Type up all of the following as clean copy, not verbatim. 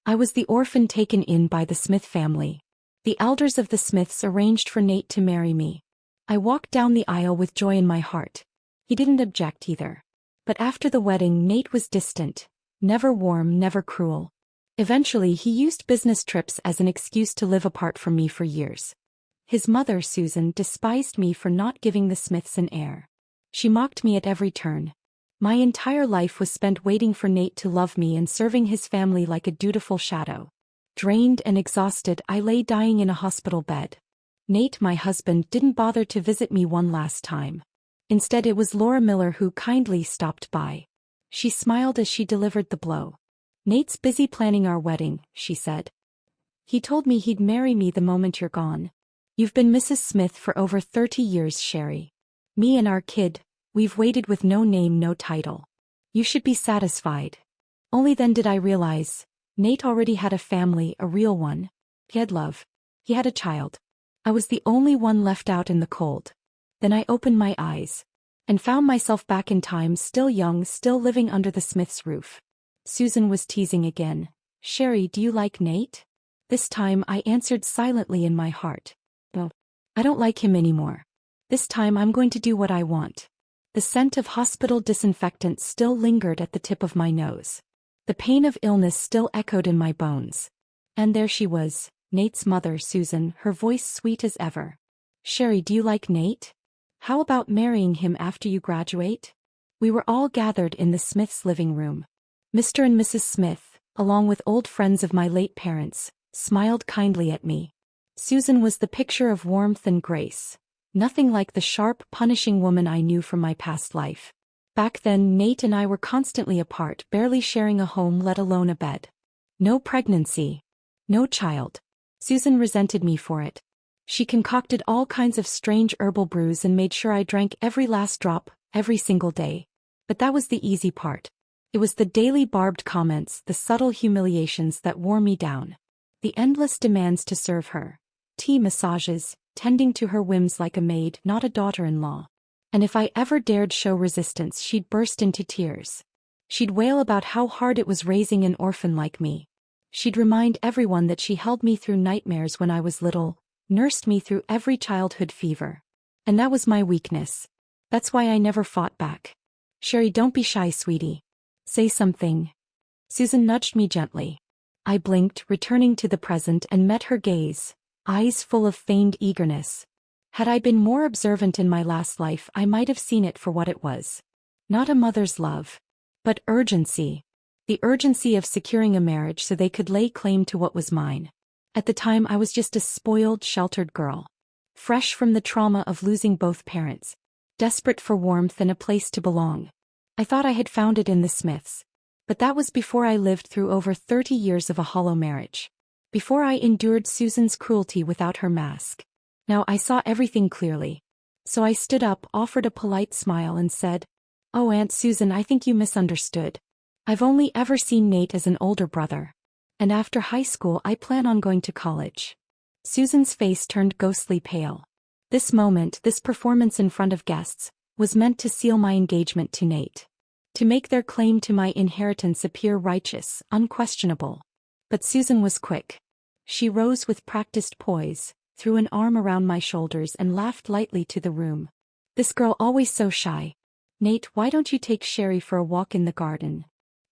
I was the orphan taken in by the Smith family. The elders of the Smiths arranged for Nate to marry me. I walked down the aisle with joy in my heart. He didn't object either. But after the wedding, Nate was distant. Never warm, never cruel. Eventually, he used business trips as an excuse to live apart from me for years. His mother, Susan, despised me for not giving the Smiths an heir. She mocked me at every turn. My entire life was spent waiting for Nate to love me and serving his family like a dutiful shadow. Drained and exhausted, I lay dying in a hospital bed. Nate, my husband, didn't bother to visit me one last time. Instead, it was Laura Miller who kindly stopped by. She smiled as she delivered the blow. "Nate's busy planning our wedding," she said. "He told me he'd marry me the moment you're gone. You've been Mrs. Smith for over 30 years, Sherry. Me and our kid, we've waited with no name, no title. You should be satisfied." Only then did I realize, Nate already had a family, a real one. He had love. He had a child. I was the only one left out in the cold. Then I opened my eyes and found myself back in time, still young, still living under the Smith's roof. Susan was teasing again. "Sherry, do you like Nate?" This time I answered silently in my heart. "No, I don't like him anymore. This time I'm going to do what I want." The scent of hospital disinfectant still lingered at the tip of my nose. The pain of illness still echoed in my bones. And there she was, Nate's mother, Susan, her voice sweet as ever. "Sherry, do you like Nate? How about marrying him after you graduate?" We were all gathered in the Smiths' living room. Mr. and Mrs. Smith, along with old friends of my late parents, smiled kindly at me. Susan was the picture of warmth and grace. Nothing like the sharp, punishing woman I knew from my past life. Back then, Nate and I were constantly apart, barely sharing a home, let alone a bed. No pregnancy. No child. Susan resented me for it. She concocted all kinds of strange herbal brews and made sure I drank every last drop, every single day. But that was the easy part. It was the daily barbed comments, the subtle humiliations that wore me down. The endless demands to serve her. Tea massages, tending to her whims like a maid, not a daughter-in-law. And if I ever dared show resistance, she'd burst into tears. She'd wail about how hard it was raising an orphan like me. She'd remind everyone that she held me through nightmares when I was little, nursed me through every childhood fever. And that was my weakness. That's why I never fought back. "Sherry, don't be shy, sweetie. Say something." Susan nudged me gently. I blinked, returning to the present, and met her gaze, eyes full of feigned eagerness. Had I been more observant in my last life, I might have seen it for what it was. Not a mother's love, but urgency. The urgency of securing a marriage so they could lay claim to what was mine. At the time, I was just a spoiled, sheltered girl. Fresh from the trauma of losing both parents. Desperate for warmth and a place to belong. I thought I had found it in the Smiths. But that was before I lived through over 30 years of a hollow marriage. Before I endured Susan's cruelty without her mask. Now I saw everything clearly. So I stood up, offered a polite smile, and said, "Oh, Aunt Susan, I think you misunderstood. I've only ever seen Nate as an older brother. And after high school, I plan on going to college." Susan's face turned ghostly pale. This moment, this performance in front of guests, was meant to seal my engagement to Nate. To make their claim to my inheritance appear righteous, unquestionable. But Susan was quick. She rose with practiced poise, threw an arm around my shoulders and laughed lightly to the room. "This girl always so shy. Nate, why don't you take Sherry for a walk in the garden?"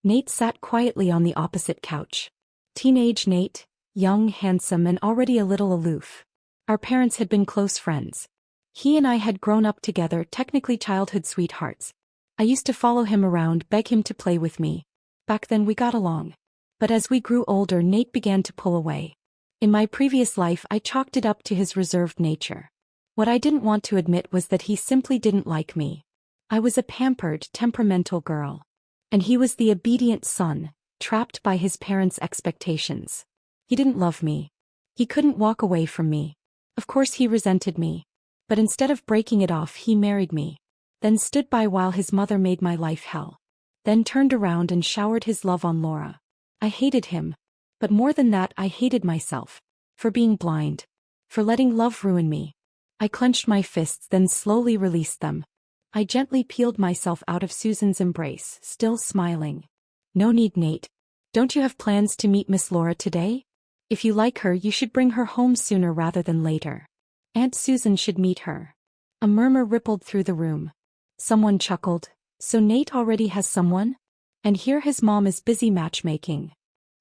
Nate sat quietly on the opposite couch. Teenage Nate, young, handsome, and already a little aloof. Our parents had been close friends. He and I had grown up together, technically childhood sweethearts. I used to follow him around, beg him to play with me. Back then we got along. But as we grew older, Nate began to pull away. In my previous life, I chalked it up to his reserved nature. What I didn't want to admit was that he simply didn't like me. I was a pampered, temperamental girl. And he was the obedient son, trapped by his parents' expectations. He didn't love me. He couldn't walk away from me. Of course he resented me. But instead of breaking it off, he married me. Then stood by while his mother made my life hell. Then turned around and showered his love on Laura. I hated him. But more than that, I hated myself. For being blind. For letting love ruin me. I clenched my fists, then slowly released them. I gently peeled myself out of Susan's embrace, still smiling. "No need, Nate. Don't you have plans to meet Miss Laura today? If you like her, you should bring her home sooner rather than later. Aunt Susan should meet her. A murmur rippled through the room. Someone chuckled. So Nate already has someone? And here his mom is busy matchmaking.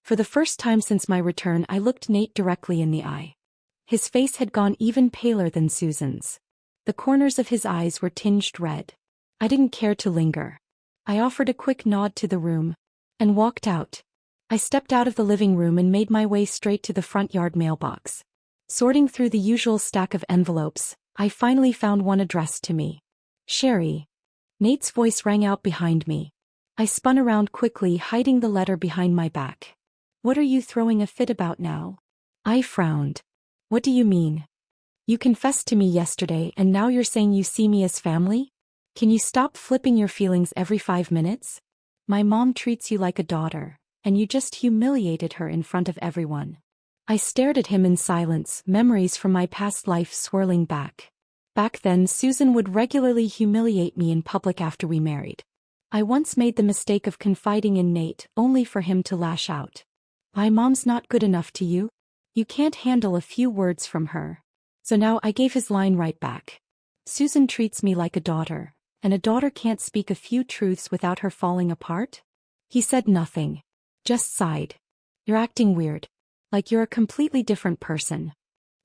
For the first time since my return, I looked Nate directly in the eye. His face had gone even paler than Susan's. The corners of his eyes were tinged red. I didn't care to linger. I offered a quick nod to the room and walked out. I stepped out of the living room and made my way straight to the front yard mailbox. Sorting through the usual stack of envelopes, I finally found one addressed to me. Sherry. Nate's voice rang out behind me. I spun around quickly, hiding the letter behind my back. What are you throwing a fit about now? I frowned. What do you mean? You confessed to me yesterday and now you're saying you see me as family? Can you stop flipping your feelings every 5 minutes? My mom treats you like a daughter, and you just humiliated her in front of everyone. I stared at him in silence, memories from my past life swirling back. Back then, Susan would regularly humiliate me in public after we married. I once made the mistake of confiding in Nate, only for him to lash out. My mom's not good enough to you? You can't handle a few words from her. So now I gave his line right back. Susan treats me like a daughter, and a daughter can't speak a few truths without her falling apart? He said nothing. Just sighed. You're acting weird. Like you're a completely different person.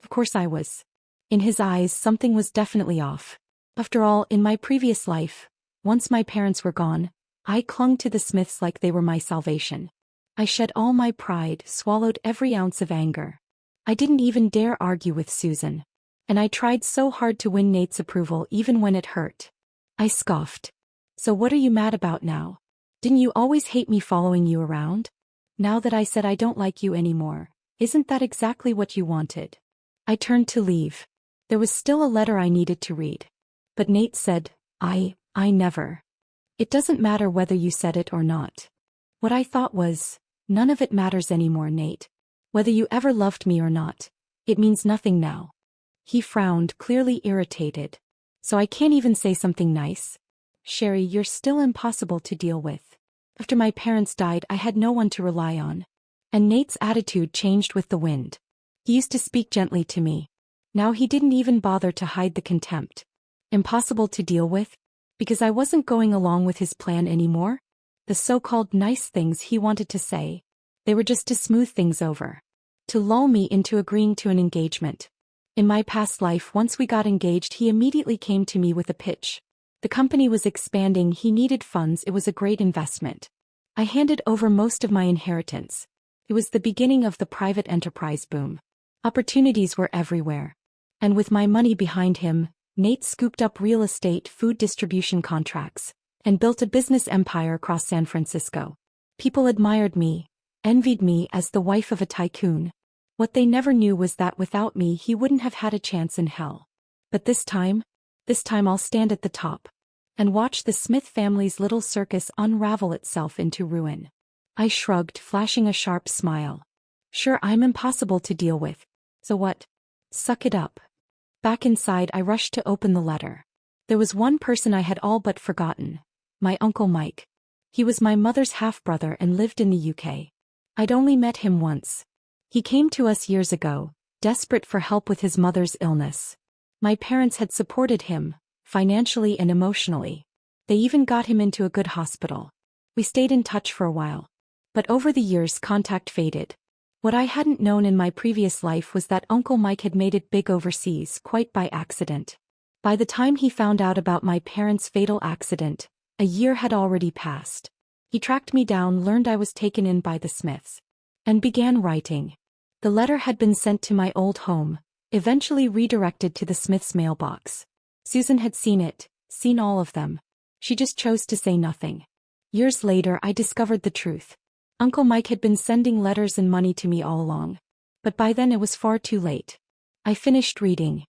Of course I was. In his eyes, something was definitely off. After all, in my previous life, once my parents were gone, I clung to the Smiths like they were my salvation. I shed all my pride, swallowed every ounce of anger. I didn't even dare argue with Susan. And I tried so hard to win Nate's approval even when it hurt. I scoffed. So what are you mad about now? Didn't you always hate me following you around? Now that I said I don't like you anymore, isn't that exactly what you wanted? I turned to leave. There was still a letter I needed to read. But Nate said, I never. It doesn't matter whether you said it or not. What I thought was, none of it matters anymore, Nate. Whether you ever loved me or not, it means nothing now. He frowned, clearly irritated. So I can't even say something nice? Sherry, you're still impossible to deal with. After my parents died, I had no one to rely on. And Nate's attitude changed with the wind. He used to speak gently to me. Now he didn't even bother to hide the contempt. Impossible to deal with? Because I wasn't going along with his plan anymore? The so-called nice things he wanted to say. They were just to smooth things over. To lull me into agreeing to an engagement. In my past life, once we got engaged, he immediately came to me with a pitch. The company was expanding, he needed funds, it was a great investment. I handed over most of my inheritance. It was the beginning of the private enterprise boom. Opportunities were everywhere. And with my money behind him, Nate scooped up real estate, food distribution contracts, and built a business empire across San Francisco. People admired me, envied me as the wife of a tycoon. What they never knew was that without me he wouldn't have had a chance in hell. But this time I'll stand at the top. And watch the Smith family's little circus unravel itself into ruin. I shrugged, flashing a sharp smile. Sure, I'm impossible to deal with. So what? Suck it up. Back inside, I rushed to open the letter. There was one person I had all but forgotten. My Uncle Mike. He was my mother's half-brother and lived in the UK. I'd only met him once. He came to us years ago, desperate for help with his mother's illness. My parents had supported him, financially and emotionally. They even got him into a good hospital. We stayed in touch for a while. But over the years, contact faded. What I hadn't known in my previous life was that Uncle Mike had made it big overseas, quite by accident. By the time he found out about my parents' fatal accident, a year had already passed. He tracked me down, learned I was taken in by the Smiths, and began writing. The letter had been sent to my old home, eventually redirected to the Smiths' mailbox. Susan had seen it, seen all of them. She just chose to say nothing. Years later, I discovered the truth. Uncle Mike had been sending letters and money to me all along. But by then it was far too late. I finished reading.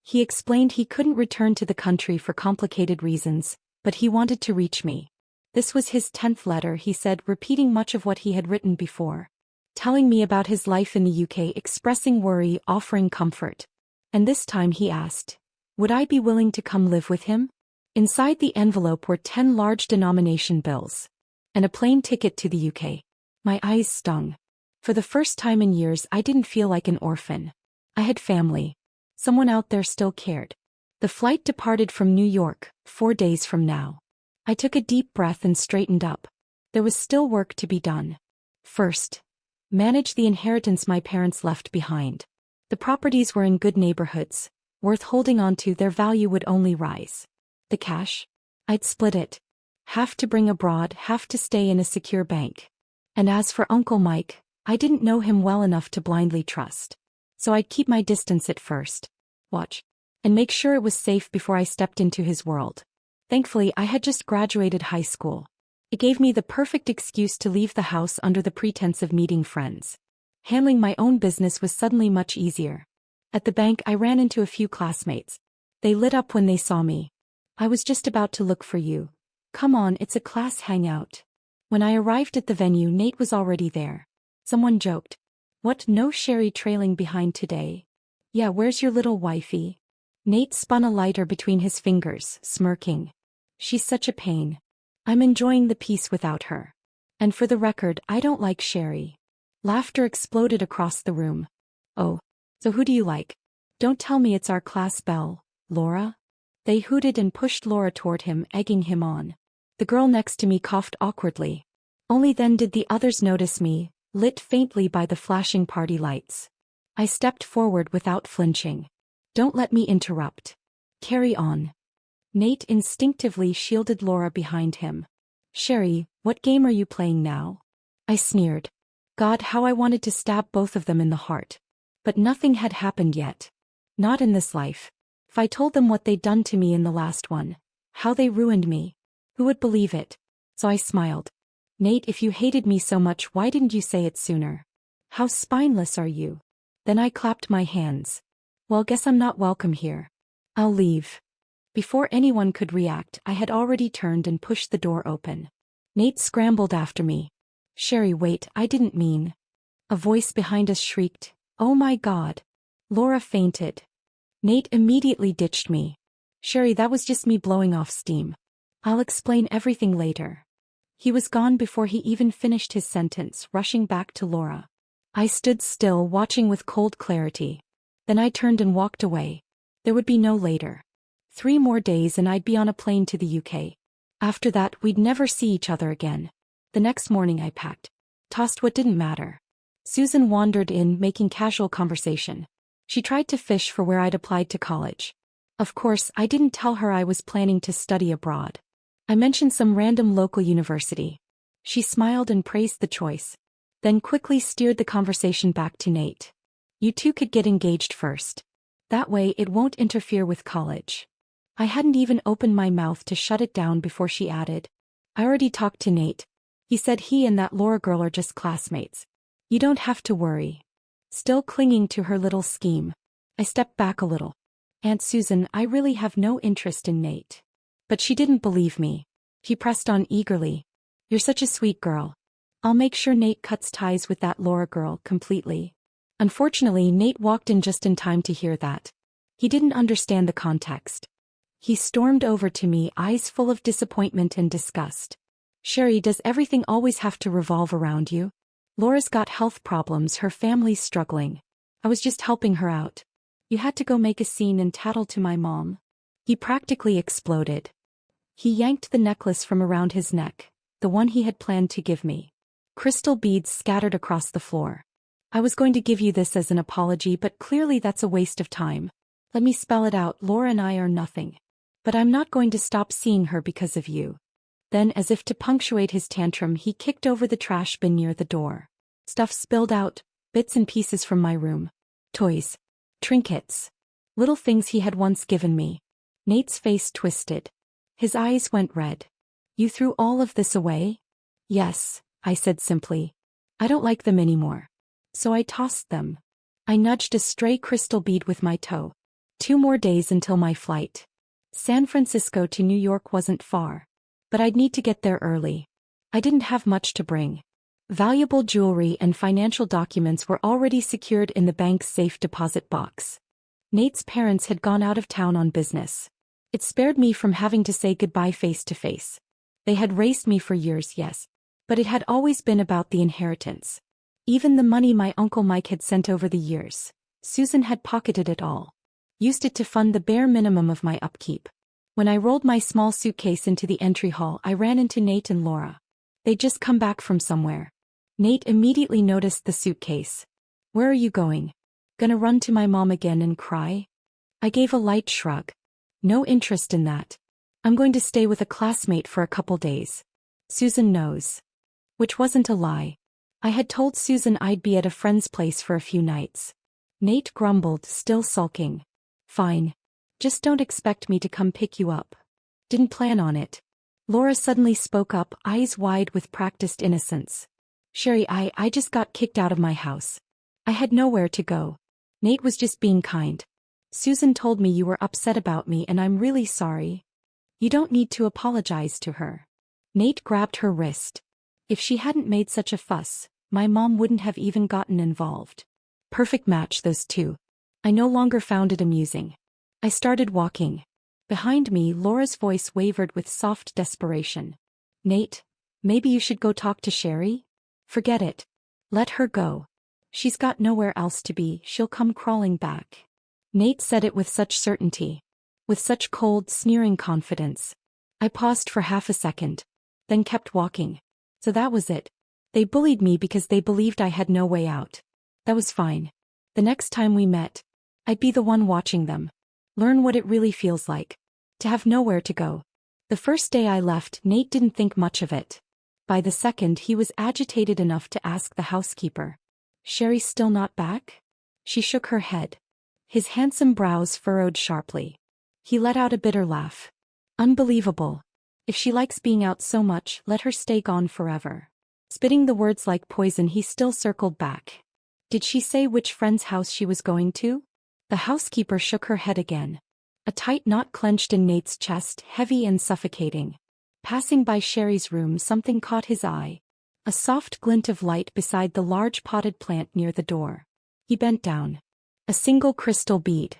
He explained he couldn't return to the country for complicated reasons, but he wanted to reach me. This was his 10th letter, he said, repeating much of what he had written before. Telling me about his life in the UK, expressing worry, offering comfort. And this time he asked, would I be willing to come live with him? Inside the envelope were 10 large denomination bills. And a plane ticket to the UK. My eyes stung. For the first time in years, I didn't feel like an orphan. I had family. Someone out there still cared. The flight departed from New York, 4 days from now. I took a deep breath and straightened up. There was still work to be done. First, manage the inheritance my parents left behind. The properties were in good neighborhoods, worth holding on to. Their value would only rise. The cash? I'd split it. Half to bring abroad, half to stay in a secure bank. And as for Uncle Mike, I didn't know him well enough to blindly trust. So I'd keep my distance at first. Watch. And make sure it was safe before I stepped into his world. Thankfully, I had just graduated high school. It gave me the perfect excuse to leave the house under the pretense of meeting friends. Handling my own business was suddenly much easier. At the bank, I ran into a few classmates. They lit up when they saw me. I was just about to look for you. Come on, it's a class hangout. When I arrived at the venue, Nate was already there. Someone joked. What, no Sherry trailing behind today? Yeah, where's your little wifey? Nate spun a lighter between his fingers, smirking. She's such a pain. I'm enjoying the peace without her. And for the record, I don't like Sherry. Laughter exploded across the room. Oh, so who do you like? Don't tell me it's our class belle, Laura? They hooted and pushed Laura toward him, egging him on. The girl next to me coughed awkwardly. Only then did the others notice me, lit faintly by the flashing party lights. I stepped forward without flinching. Don't let me interrupt. Carry on. Nate instinctively shielded Laura behind him. Sherry, what game are you playing now? I sneered. God, how I wanted to stab both of them in the heart. But nothing had happened yet. Not in this life. If I told them what they'd done to me in the last one, how they ruined me, who would believe it? So I smiled. Nate, if you hated me so much, why didn't you say it sooner? How spineless are you? Then I clapped my hands. Well, guess I'm not welcome here. I'll leave. Before anyone could react, I had already turned and pushed the door open. Nate scrambled after me. Sherry, wait, I didn't mean. A voice behind us shrieked, oh my God. Laura fainted. Nate immediately ditched me. Sherry, that was just me blowing off steam. I'll explain everything later. He was gone before he even finished his sentence, rushing back to Laura. I stood still, watching with cold clarity. Then I turned and walked away. There would be no later. 3 more days and I'd be on a plane to the UK. After that, we'd never see each other again. The next morning I packed. Tossed what didn't matter. Susan wandered in, making casual conversation. She tried to fish for where I'd applied to college. Of course, I didn't tell her I was planning to study abroad. I mentioned some random local university. She smiled and praised the choice. Then quickly steered the conversation back to Nate. You two could get engaged first. That way it won't interfere with college. I hadn't even opened my mouth to shut it down before she added. I already talked to Nate. He said he and that Laura girl are just classmates. You don't have to worry. Still clinging to her little scheme, I stepped back a little. Aunt Susan, I really have no interest in Nate. But she didn't believe me. She pressed on eagerly. You're such a sweet girl. I'll make sure Nate cuts ties with that Laura girl completely. Unfortunately, Nate walked in just in time to hear that. He didn't understand the context. He stormed over to me, eyes full of disappointment and disgust. Sherry, does everything always have to revolve around you? Laura's got health problems, her family's struggling. I was just helping her out. You had to go make a scene and tattle to my mom. He practically exploded. He yanked the necklace from around his neck, the one he had planned to give me. Crystal beads scattered across the floor. I was going to give you this as an apology, but clearly that's a waste of time. Let me spell it out, Laura and I are nothing. But I'm not going to stop seeing her because of you. Then, as if to punctuate his tantrum, he kicked over the trash bin near the door. Stuff spilled out, bits and pieces from my room. Toys. Trinkets. Little things he had once given me. Nate's face twisted. His eyes went red. You threw all of this away? Yes, I said simply. I don't like them anymore. So I tossed them. I nudged a stray crystal bead with my toe. 2 more days until my flight. San Francisco to New York wasn't far. But I'd need to get there early. I didn't have much to bring. Valuable jewelry and financial documents were already secured in the bank's safe deposit box. Nate's parents had gone out of town on business. It spared me from having to say goodbye face to face. They had raised me for years, yes. But it had always been about the inheritance. Even the money my Uncle Mike had sent over the years, Susan had pocketed it all. Used it to fund the bare minimum of my upkeep. When I rolled my small suitcase into the entry hall, I ran into Nate and Laura. They'd just come back from somewhere. Nate immediately noticed the suitcase. "Where are you going? Gonna run to my mom again and cry?" I gave a light shrug. "No interest in that. I'm going to stay with a classmate for a couple days. Susan knows." Which wasn't a lie. I had told Susan I'd be at a friend's place for a few nights. Nate grumbled, still sulking. "Fine. Just don't expect me to come pick you up." "Didn't plan on it." Laura suddenly spoke up, eyes wide with practiced innocence. "Sherry, I just got kicked out of my house. I had nowhere to go. Nate was just being kind. Susan told me you were upset about me and I'm really sorry." "You don't need to apologize to her." Nate grabbed her wrist. "If she hadn't made such a fuss, my mom wouldn't have even gotten involved." Perfect match, those two. I no longer found it amusing. I started walking. Behind me, Laura's voice wavered with soft desperation. "Nate, maybe you should go talk to Sherry? Forget it. Let her go. She's got nowhere else to be, she'll come crawling back." Nate said it with such certainty. With such cold, sneering confidence. I paused for half a second. Then kept walking. So that was it. They bullied me because they believed I had no way out. That was fine. The next time we met, I'd be the one watching them. Learn what it really feels like. To have nowhere to go. The first day I left, Nate didn't think much of it. By the second, he was agitated enough to ask the housekeeper. "Sherry's still not back?" She shook her head. His handsome brows furrowed sharply. He let out a bitter laugh. "Unbelievable. If she likes being out so much, let her stay gone forever." Spitting the words like poison, he still circled back. "Did she say which friend's house she was going to?" The housekeeper shook her head again. A tight knot clenched in Nate's chest, heavy and suffocating. Passing by Sherry's room, something caught his eye. A soft glint of light beside the large potted plant near the door. He bent down. A single crystal bead.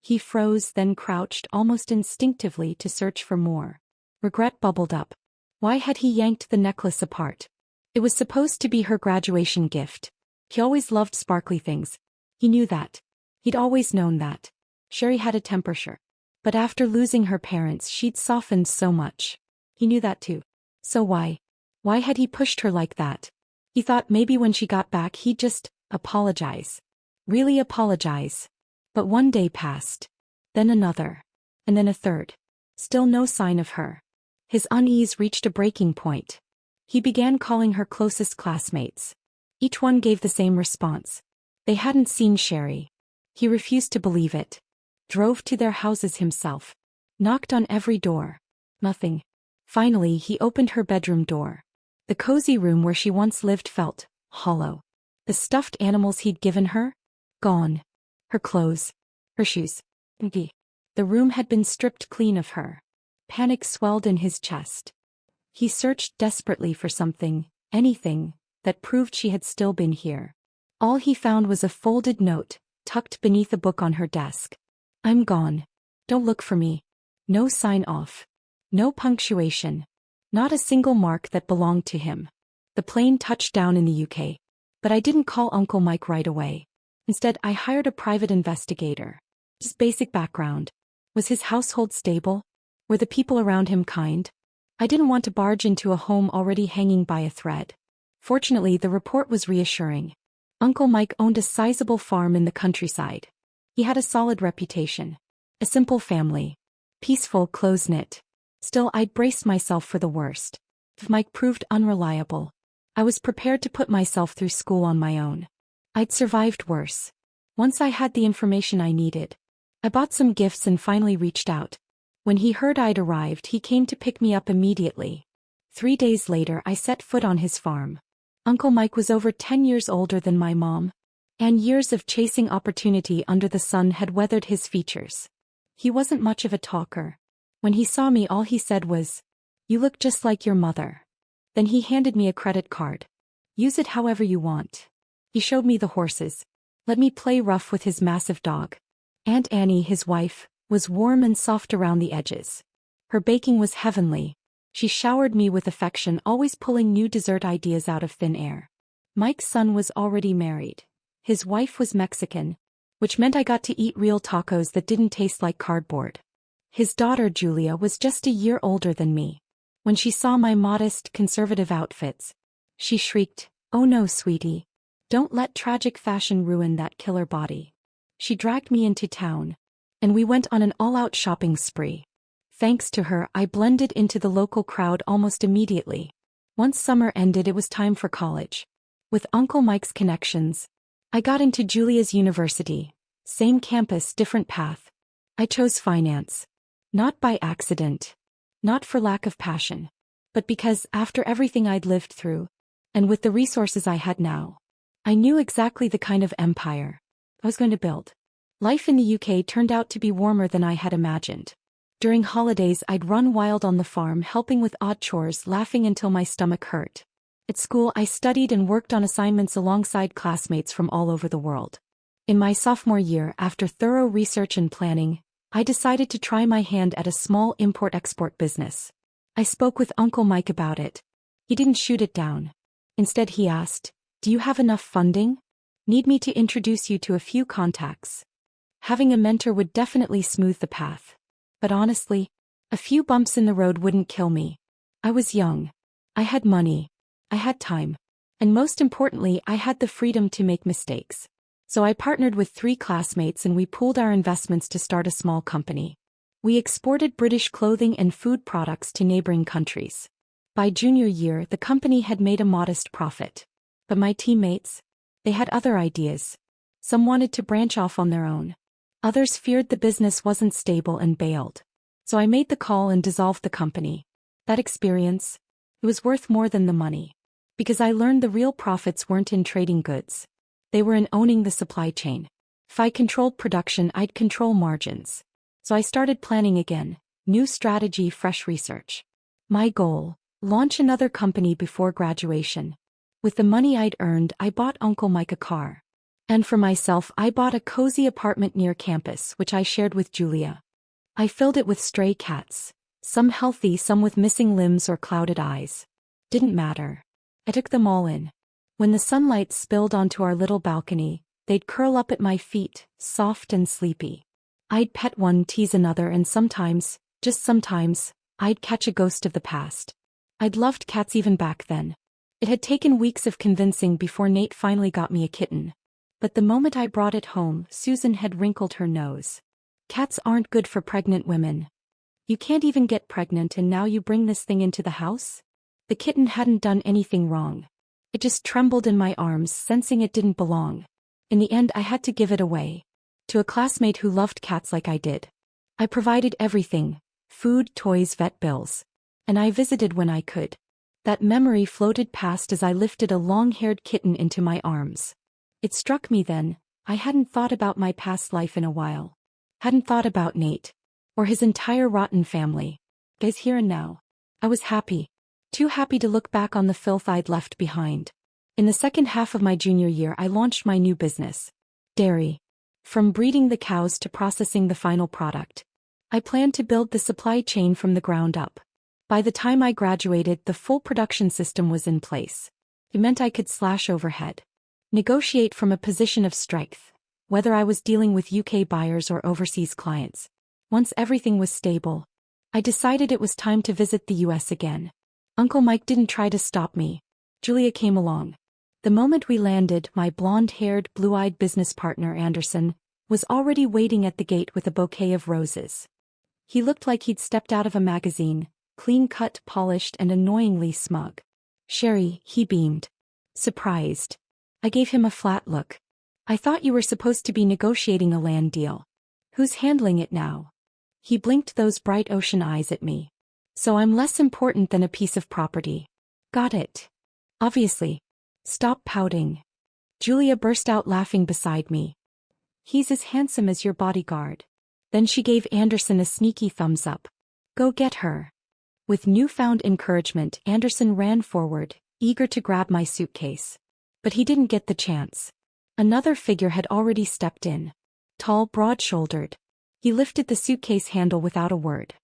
He froze, then crouched almost instinctively to search for more. Regret bubbled up. Why had he yanked the necklace apart? It was supposed to be her graduation gift. He always loved sparkly things. He knew that. He'd always known that. Sherry had a temper, sure. But after losing her parents, she'd softened so much. He knew that too. So why had he pushed her like that? He thought maybe when she got back he'd just apologize. Really apologize. But one day passed. Then another. And then a third. Still no sign of her. His unease reached a breaking point. He began calling her closest classmates. Each one gave the same response. They hadn't seen Sherry. He refused to believe it. Drove to their houses himself. Knocked on every door. Nothing. Finally, he opened her bedroom door. The cozy room where she once lived felt hollow. The stuffed animals he'd given her? Gone. Her clothes. Her shoes. Empty. The room had been stripped clean of her. Panic swelled in his chest. He searched desperately for something, anything, that proved she had still been here. All he found was a folded note, tucked beneath a book on her desk. "I'm gone. Don't look for me." No sign off. No punctuation. Not a single mark that belonged to him. The plane touched down in the UK. But I didn't call Uncle Mike right away. Instead, I hired a private investigator. Just basic background. Was his household stable? Were the people around him kind? I didn't want to barge into a home already hanging by a thread. Fortunately, the report was reassuring. Uncle Mike owned a sizable farm in the countryside. He had a solid reputation. A simple family. Peaceful, close-knit. Still, I'd braced myself for the worst. If Mike proved unreliable, I was prepared to put myself through school on my own. I'd survived worse. Once I had the information I needed, I bought some gifts and finally reached out. When he heard I'd arrived, he came to pick me up immediately. 3 days later, I set foot on his farm. Uncle Mike was over 10 years older than my mom, and years of chasing opportunity under the sun had weathered his features. He wasn't much of a talker. When he saw me, all he said was, "You look just like your mother." Then he handed me a credit card. "Use it however you want." He showed me the horses. Let me play rough with his massive dog. Aunt Annie, his wife, was warm and soft around the edges. Her baking was heavenly. She showered me with affection, always pulling new dessert ideas out of thin air. Mike's son was already married. His wife was Mexican, which meant I got to eat real tacos that didn't taste like cardboard. His daughter Julia was just a year older than me. When she saw my modest, conservative outfits, she shrieked, "Oh no, sweetie. Don't let tragic fashion ruin that killer body." She dragged me into town, and we went on an all-out shopping spree. Thanks to her, I blended into the local crowd almost immediately. Once summer ended, it was time for college. With Uncle Mike's connections, I got into Julia's university. Same campus, different path. I chose finance. Not by accident. Not for lack of passion. But because, after everything I'd lived through, and with the resources I had now, I knew exactly the kind of empire I was going to build. Life in the UK turned out to be warmer than I had imagined. During holidays, I'd run wild on the farm, helping with odd chores, laughing until my stomach hurt. At school, I studied and worked on assignments alongside classmates from all over the world. In my sophomore year, after thorough research and planning, I decided to try my hand at a small import-export business. I spoke with Uncle Mike about it. He didn't shoot it down. Instead, he asked, "Do you have enough funding? Need me to introduce you to a few contacts?" Having a mentor would definitely smooth the path. But honestly, a few bumps in the road wouldn't kill me. I was young. I had money. I had time. And most importantly, I had the freedom to make mistakes. So I partnered with 3 classmates and we pooled our investments to start a small company. We exported British clothing and food products to neighboring countries. By junior year, the company had made a modest profit. But my teammates, they had other ideas. Some wanted to branch off on their own. Others feared the business wasn't stable and bailed. So I made the call and dissolved the company. That experience, it was worth more than the money. Because I learned the real profits weren't in trading goods. They were in owning the supply chain. If I controlled production, I'd control margins. So I started planning again. New strategy, fresh research. My goal, launch another company before graduation. With the money I'd earned, I bought Uncle Mike a car. And for myself, I bought a cozy apartment near campus, which I shared with Julia. I filled it with stray cats. Some healthy, some with missing limbs or clouded eyes. Didn't matter. I took them all in. When the sunlight spilled onto our little balcony, they'd curl up at my feet, soft and sleepy. I'd pet one, tease another, and sometimes, just sometimes, I'd catch a ghost of the past. I'd loved cats even back then. It had taken weeks of convincing before Nate finally got me a kitten. But the moment I brought it home, Susan had wrinkled her nose. "Cats aren't good for pregnant women. You can't even get pregnant and now you bring this thing into the house?" The kitten hadn't done anything wrong. It just trembled in my arms, sensing it didn't belong. In the end, I had to give it away. To a classmate who loved cats like I did. I provided everything: food, toys, vet bills. And I visited when I could. That memory floated past as I lifted a long-haired kitten into my arms. It struck me then, I hadn't thought about my past life in a while. Hadn't thought about Nate. Or his entire rotten family. Guys, here and now. I was happy. Too happy to look back on the filth I'd left behind. In the second half of my junior year, I launched my new business. Dairy. From breeding the cows to processing the final product. I planned to build the supply chain from the ground up. By the time I graduated, the full production system was in place. It meant I could slash overhead. Negotiate from a position of strength, whether I was dealing with UK buyers or overseas clients. Once everything was stable, I decided it was time to visit the US again. Uncle Mike didn't try to stop me. Julia came along. The moment we landed, my blonde-haired, blue-eyed business partner, Anderson, was already waiting at the gate with a bouquet of roses. He looked like he'd stepped out of a magazine, clean-cut, polished, and annoyingly smug. "Sherry," he beamed. Surprised. I gave him a flat look. "I thought you were supposed to be negotiating a land deal. Who's handling it now?" He blinked those bright ocean eyes at me. "So I'm less important than a piece of property." "Got it. Obviously." "Stop pouting." Julia burst out laughing beside me. "He's as handsome as your bodyguard." Then she gave Anderson a sneaky thumbs up. "Go get her." With newfound encouragement, Anderson ran forward, eager to grab my suitcase. But he didn't get the chance. Another figure had already stepped in. Tall, broad-shouldered. He lifted the suitcase handle without a word.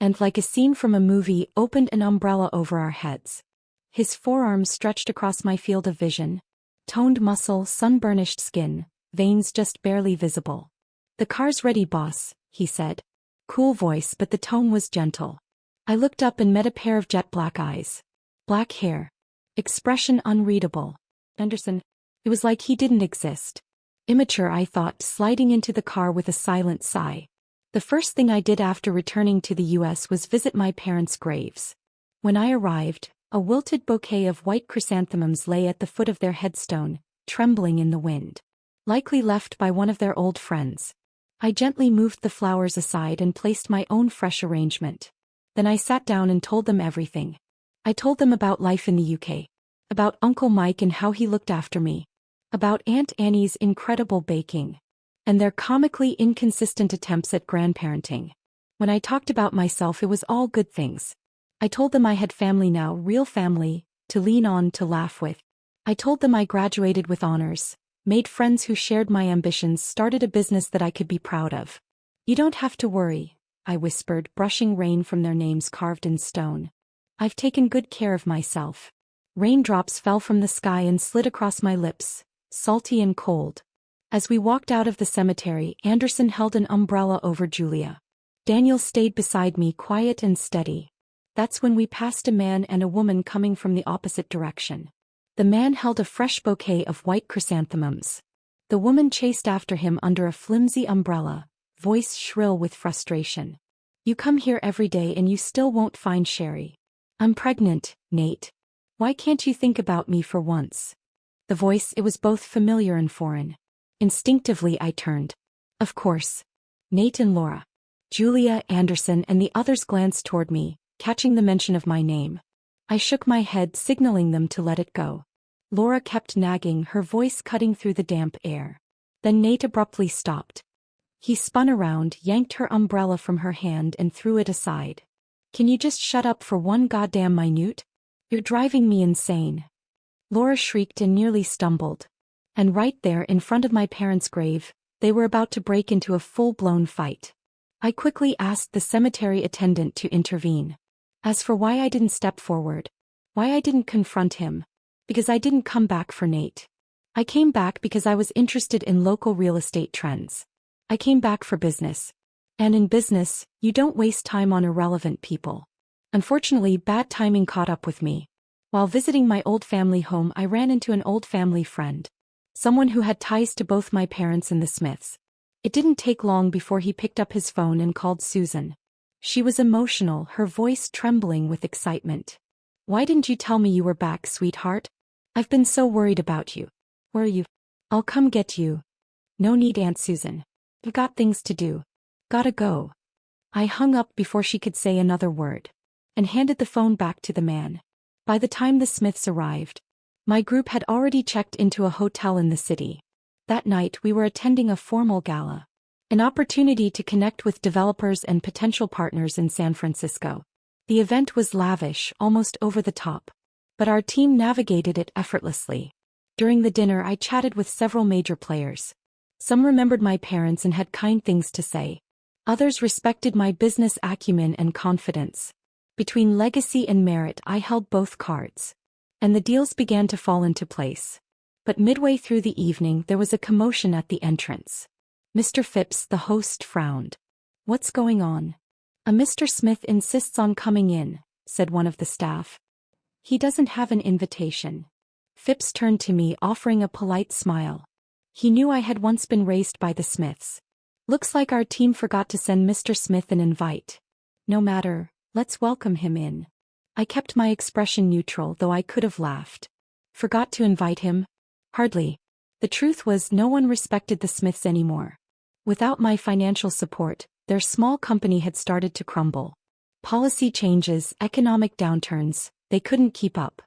and like a scene from a movie, opened an umbrella over our heads. His forearms stretched across my field of vision. Toned muscle, sun-burnished skin, veins just barely visible. "The car's ready, boss," he said. Cool voice, but the tone was gentle. I looked up and met a pair of jet black eyes. Black hair. Expression unreadable. Anderson. It was like he didn't exist. Immature, I thought, sliding into the car with a silent sigh. The first thing I did after returning to the US was visit my parents' graves. When I arrived, a wilted bouquet of white chrysanthemums lay at the foot of their headstone, trembling in the wind. Likely left by one of their old friends. I gently moved the flowers aside and placed my own fresh arrangement. Then I sat down and told them everything. I told them about life in the UK. About Uncle Mike and how he looked after me. About Aunt Annie's incredible baking. And their comically inconsistent attempts at grandparenting. When I talked about myself, it was all good things. I told them I had family now, real family, to lean on, to laugh with. I told them I graduated with honors, made friends who shared my ambitions, started a business that I could be proud of. "You don't have to worry," I whispered, brushing rain from their names carved in stone. "I've taken good care of myself." Raindrops fell from the sky and slid across my lips, salty and cold. As we walked out of the cemetery, Anderson held an umbrella over Julia. Daniel stayed beside me, quiet and steady. That's when we passed a man and a woman coming from the opposite direction. The man held a fresh bouquet of white chrysanthemums. The woman chased after him under a flimsy umbrella, voice shrill with frustration. "You come here every day and you still won't find Sherry. I'm pregnant, Nate. Why can't you think about me for once?" The voice, it was both familiar and foreign. Instinctively I turned. Of course. Nate and Laura. Julia, Anderson, and the others glanced toward me, catching the mention of my name. I shook my head, signaling them to let it go. Laura kept nagging, her voice cutting through the damp air. Then Nate abruptly stopped. He spun around, yanked her umbrella from her hand and threw it aside. "Can you just shut up for one goddamn minute? You're driving me insane." Laura shrieked and nearly stumbled. And right there in front of my parents' grave, they were about to break into a full-blown fight. I quickly asked the cemetery attendant to intervene. As for why I didn't step forward, why I didn't confront him, because I didn't come back for Nate. I came back because I was interested in local real estate trends. I came back for business. And in business, you don't waste time on irrelevant people. Unfortunately, bad timing caught up with me. While visiting my old family home, I ran into an old family friend. Someone who had ties to both my parents and the Smiths. It didn't take long before he picked up his phone and called Susan. She was emotional, her voice trembling with excitement. "Why didn't you tell me you were back, sweetheart? I've been so worried about you. Where are you? I'll come get you." "No need, Aunt Susan. I've got things to do. Gotta go." I hung up before she could say another word, and handed the phone back to the man. By the time the Smiths arrived, my group had already checked into a hotel in the city. That night we were attending a formal gala. An opportunity to connect with developers and potential partners in San Francisco. The event was lavish, almost over the top. But our team navigated it effortlessly. During the dinner I chatted with several major players. Some remembered my parents and had kind things to say. Others respected my business acumen and confidence. Between legacy and merit I held both cards. And the deals began to fall into place. But midway through the evening there was a commotion at the entrance. Mr. Phipps, the host, frowned. "What's going on?" "A Mr. Smith insists on coming in," said one of the staff. "He doesn't have an invitation." Phipps turned to me, offering a polite smile. He knew I had once been raised by the Smiths. "Looks like our team forgot to send Mr. Smith an invite. No matter, let's welcome him in." I kept my expression neutral, though I could have laughed. Forgot to invite him? Hardly. The truth was, no one respected the Smiths anymore. Without my financial support, their small company had started to crumble. Policy changes, economic downturns, they couldn't keep up.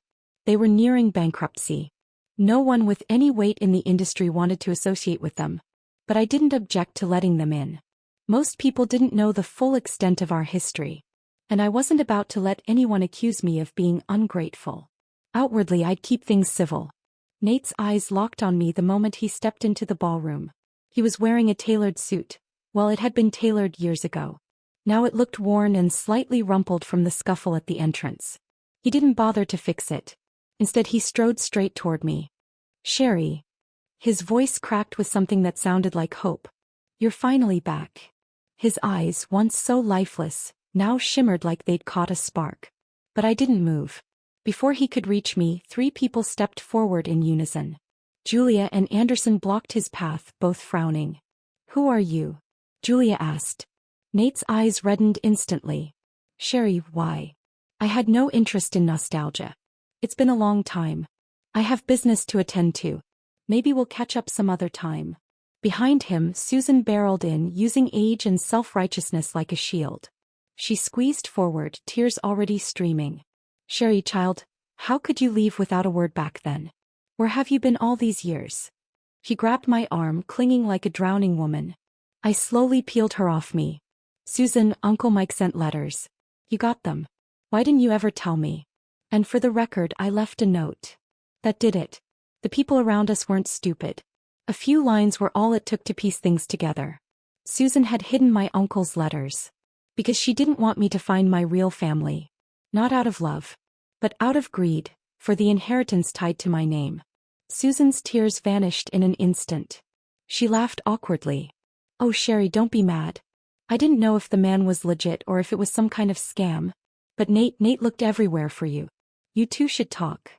They were nearing bankruptcy. No one with any weight in the industry wanted to associate with them. But I didn't object to letting them in. Most people didn't know the full extent of our history. And I wasn't about to let anyone accuse me of being ungrateful. Outwardly I'd keep things civil. Nate's eyes locked on me the moment he stepped into the ballroom. He was wearing a tailored suit. Well, it had been tailored years ago. Now it looked worn and slightly rumpled from the scuffle at the entrance. He didn't bother to fix it. Instead he strode straight toward me. "Sherry." His voice cracked with something that sounded like hope. "You're finally back." His eyes, once so lifeless, now shimmered like they'd caught a spark. But I didn't move. Before he could reach me, 3 people stepped forward in unison. Julia and Anderson blocked his path, both frowning. "Who are you?" Julia asked. Nate's eyes reddened instantly. "Sherry, why?" I had no interest in nostalgia. "It's been a long time. I have business to attend to. Maybe we'll catch up some other time." Behind him, Susan barreled in, using age and self-righteousness like a shield. She squeezed forward, tears already streaming. "Sherry, child, how could you leave without a word back then? Where have you been all these years?" He grabbed my arm, clinging like a drowning woman. I slowly peeled her off me. "Susan, Uncle Mike sent letters. You got them. Why didn't you ever tell me? And for the record, I left a note. That did it. The people around us weren't stupid. A few lines were all it took to piece things together. Susan had hidden my uncle's letters. Because she didn't want me to find my real family. Not out of love. But out of greed, for the inheritance tied to my name." Susan's tears vanished in an instant. She laughed awkwardly. "Oh, Sherry, don't be mad. I didn't know if the man was legit or if it was some kind of scam. But Nate looked everywhere for you. You two should talk."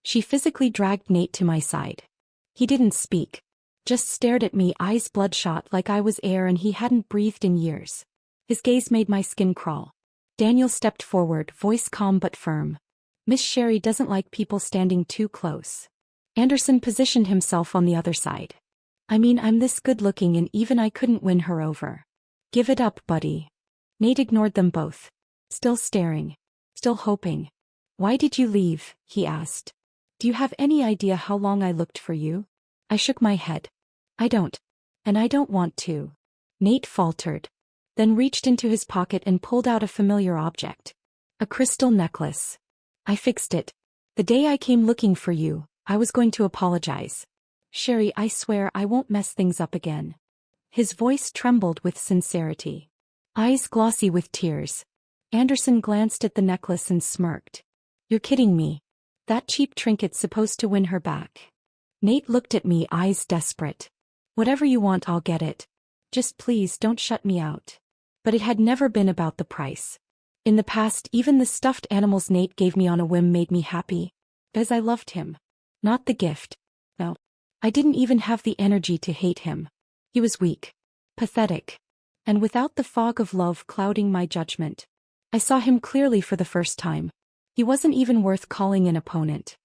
She physically dragged Nate to my side. He didn't speak. Just stared at me, eyes bloodshot like I was air and he hadn't breathed in years. His gaze made my skin crawl. Daniel stepped forward, voice calm but firm. "Miss Sherry doesn't like people standing too close." Anderson positioned himself on the other side. "I mean, I'm this good-looking and even I couldn't win her over." "Give it up, buddy." Nate ignored them both. Still staring. Still hoping. "Why did you leave?" he asked. "Do you have any idea how long I looked for you?" I shook my head. "I don't. And I don't want to." Nate faltered. Then reached into his pocket and pulled out a familiar object. A crystal necklace. "I fixed it. The day I came looking for you, I was going to apologize. Sherry, I swear I won't mess things up again." His voice trembled with sincerity. Eyes glossy with tears. Anderson glanced at the necklace and smirked. "You're kidding me. That cheap trinket's supposed to win her back." Nate looked at me, eyes desperate. "Whatever you want, I'll get it. Just please don't shut me out." But it had never been about the price. In the past, even the stuffed animals Nate gave me on a whim made me happy. Because I loved him. Not the gift. No. I didn't even have the energy to hate him. He was weak. Pathetic. And without the fog of love clouding my judgment, I saw him clearly for the first time. He wasn't even worth calling an opponent.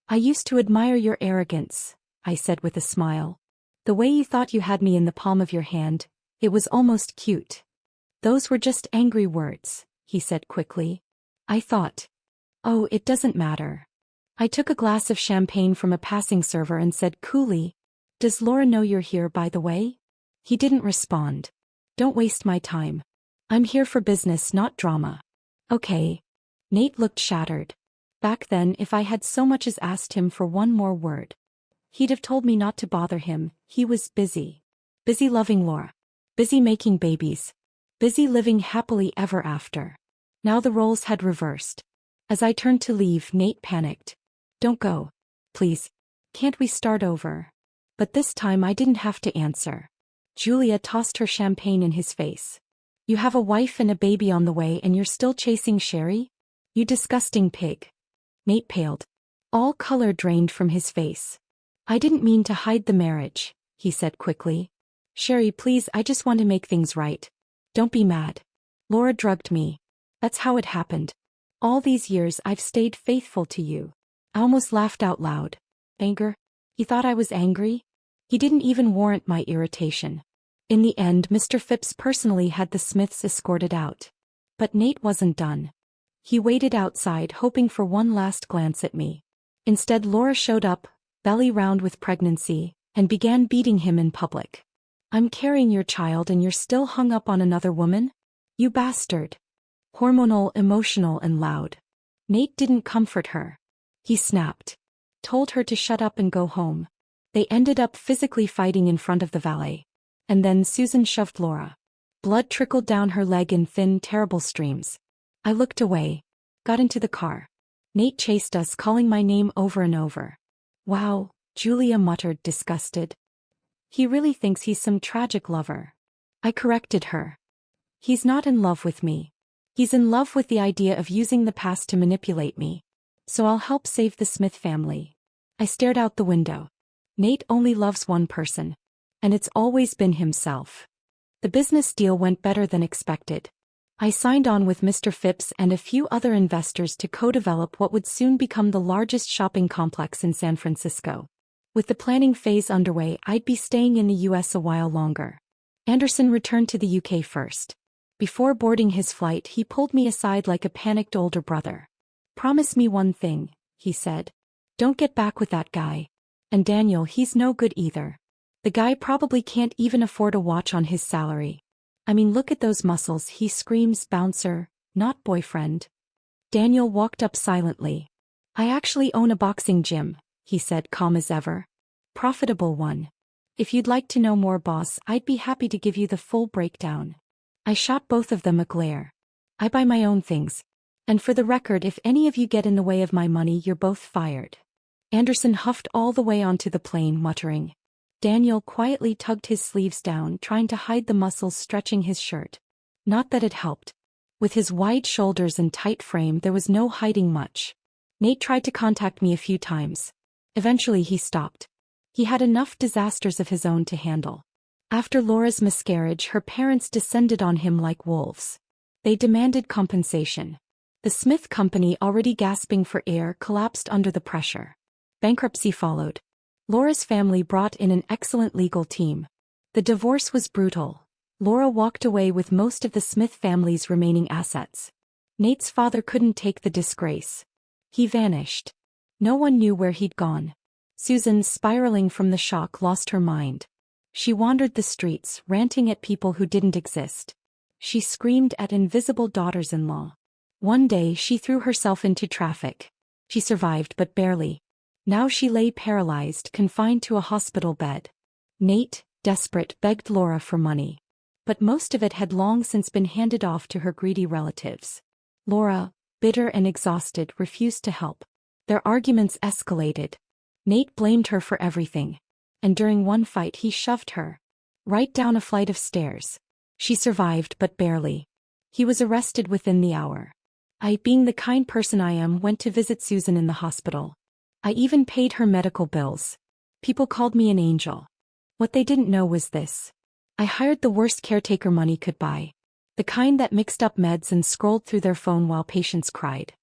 "I used to admire your arrogance," I said with a smile. "The way you thought you had me in the palm of your hand, it was almost cute." "Those were just angry words," he said quickly. I thought. "Oh, it doesn't matter." I took a glass of champagne from a passing server and said coolly, "Does Laura know you're here, by the way?" He didn't respond. "Don't waste my time. I'm here for business, not drama." "Okay." Nate looked shattered. Back then, if I had so much as asked him for one more word, he'd have told me not to bother him. He was busy. Busy loving Laura. Busy making babies. Busy living happily ever after. Now the roles had reversed. As I turned to leave, Nate panicked. "Don't go. Please. Can't we start over?" But this time I didn't have to answer. Julia tossed her champagne in his face. "You have a wife and a baby on the way and you're still chasing Sherry? You disgusting pig." Nate paled. All color drained from his face. "I didn't mean to hide the marriage," he said quickly. "Sherry, please, I just want to make things right. Don't be mad. Laura drugged me. That's how it happened. All these years I've stayed faithful to you." I almost laughed out loud. Anger? He thought I was angry? He didn't even warrant my irritation. In the end, Mr. Phipps personally had the Smiths escorted out. But Nate wasn't done. He waited outside, hoping for one last glance at me. Instead, Laura showed up, belly round with pregnancy, and began beating him in public. "I'm carrying your child and you're still hung up on another woman? You bastard." Hormonal, emotional, and loud. Nate didn't comfort her. He snapped. Told her to shut up and go home. They ended up physically fighting in front of the valet. And then Susan shoved Laura. Blood trickled down her leg in thin, terrible streams. I looked away. Got into the car. Nate chased us, calling my name over and over. Wow, Julia muttered, disgusted. He really thinks he's some tragic lover. I corrected her. He's not in love with me. He's in love with the idea of using the past to manipulate me. So I'll help save the Smith family. I stared out the window. Nate only loves one person. And it's always been himself. The business deal went better than expected. I signed on with Mr. Phipps and a few other investors to co-develop what would soon become the largest shopping complex in San Francisco. With the planning phase underway, I'd be staying in the US a while longer. Anderson returned to the UK first. Before boarding his flight, he pulled me aside like a panicked older brother. Promise me one thing, he said. Don't get back with that guy. And Daniel, he's no good either. The guy probably can't even afford a watch on his salary. I mean, look at those muscles, he screams, bouncer, not boyfriend. Daniel walked up silently. I actually own a boxing gym, he said, calm as ever. Profitable one. If you'd like to know more, boss, I'd be happy to give you the full breakdown. I shot both of them a glare. I buy my own things. And for the record, if any of you get in the way of my money, you're both fired. Anderson huffed all the way onto the plane, muttering. Daniel quietly tugged his sleeves down, trying to hide the muscles stretching his shirt. Not that it helped. With his wide shoulders and tight frame, there was no hiding much. Nate tried to contact me a few times. Eventually he stopped. He had enough disasters of his own to handle. After Laura's miscarriage, her parents descended on him like wolves. They demanded compensation. The Smith company, already gasping for air, collapsed under the pressure. Bankruptcy followed. Laura's family brought in an excellent legal team. The divorce was brutal. Laura walked away with most of the Smith family's remaining assets. Nate's father couldn't take the disgrace. He vanished. No one knew where he'd gone. Susan, spiraling from the shock, lost her mind. She wandered the streets, ranting at people who didn't exist. She screamed at invisible daughters-in-law. One day she threw herself into traffic. She survived, but barely. Now she lay paralyzed, confined to a hospital bed. Nate, desperate, begged Laura for money. But most of it had long since been handed off to her greedy relatives. Laura, bitter and exhausted, refused to help. Their arguments escalated. Nate blamed her for everything. And during one fight he shoved her right down a flight of stairs. She survived, but barely. He was arrested within the hour. I, being the kind person I am, went to visit Susan in the hospital. I even paid her medical bills. People called me an angel. What they didn't know was this. I hired the worst caretaker money could buy. The kind that mixed up meds and scrolled through their phone while patients cried.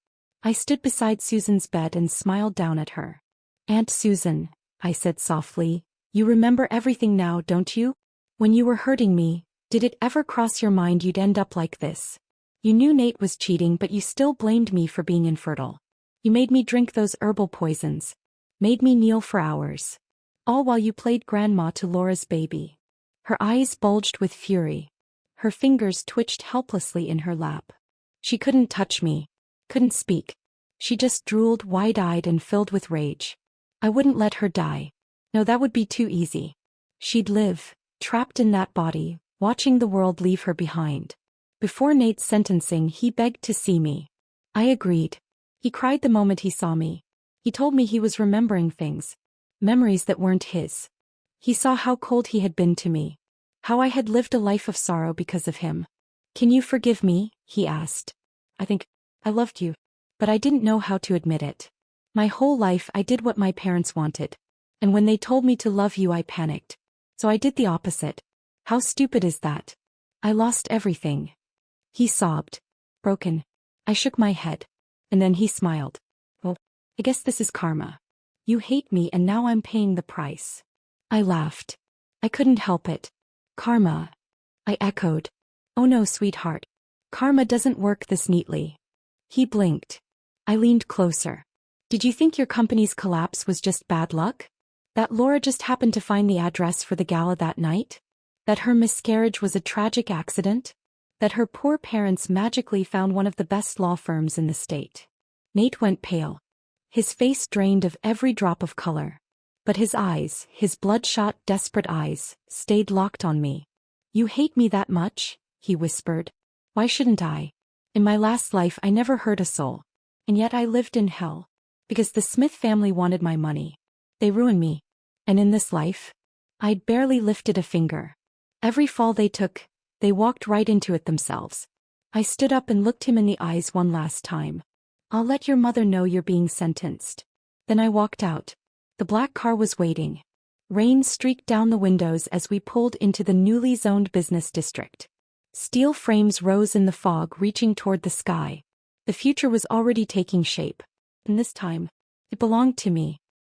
I stood beside Susan's bed and smiled down at her. Aunt Susan, I said softly, you remember everything now, don't you? When you were hurting me, did it ever cross your mind you'd end up like this? You knew Nate was cheating, but you still blamed me for being infertile. You made me drink those herbal poisons. Made me kneel for hours. All while you played grandma to Laura's baby. Her eyes bulged with fury. Her fingers twitched helplessly in her lap. She couldn't touch me. Couldn't speak. She just drooled, wide-eyed and filled with rage. I wouldn't let her die. No, that would be too easy. She'd live, trapped in that body, watching the world leave her behind. Before Nate's sentencing, he begged to see me. I agreed. He cried the moment he saw me. He told me he was remembering things. Memories that weren't his. He saw how cold he had been to me. How I had lived a life of sorrow because of him. Can you forgive me? He asked. I think I loved you. But I didn't know how to admit it. My whole life I did what my parents wanted. And when they told me to love you, I panicked. So I did the opposite. How stupid is that? I lost everything. He sobbed. Broken. I shook my head. And then he smiled. Well, I guess this is karma. You hate me and now I'm paying the price. I laughed. I couldn't help it. Karma. I echoed. Oh no, sweetheart. Karma doesn't work this neatly. He blinked. I leaned closer. Did you think your company's collapse was just bad luck? That Laura just happened to find the address for the gala that night? That her miscarriage was a tragic accident? That her poor parents magically found one of the best law firms in the state? Nate went pale. His face drained of every drop of color. But his eyes, his bloodshot, desperate eyes, stayed locked on me. You hate me that much? he whispered. Why shouldn't I? In my last life I never hurt a soul. And yet I lived in hell. Because the Smith family wanted my money. They ruined me. And in this life? I'd barely lifted a finger. Every fall they took, they walked right into it themselves. I stood up and looked him in the eyes one last time. I'll let your mother know you're being sentenced. Then I walked out. The black car was waiting. Rain streaked down the windows as we pulled into the newly zoned business district. Steel frames rose in the fog, reaching toward the sky. The future was already taking shape. And this time, it belonged to me.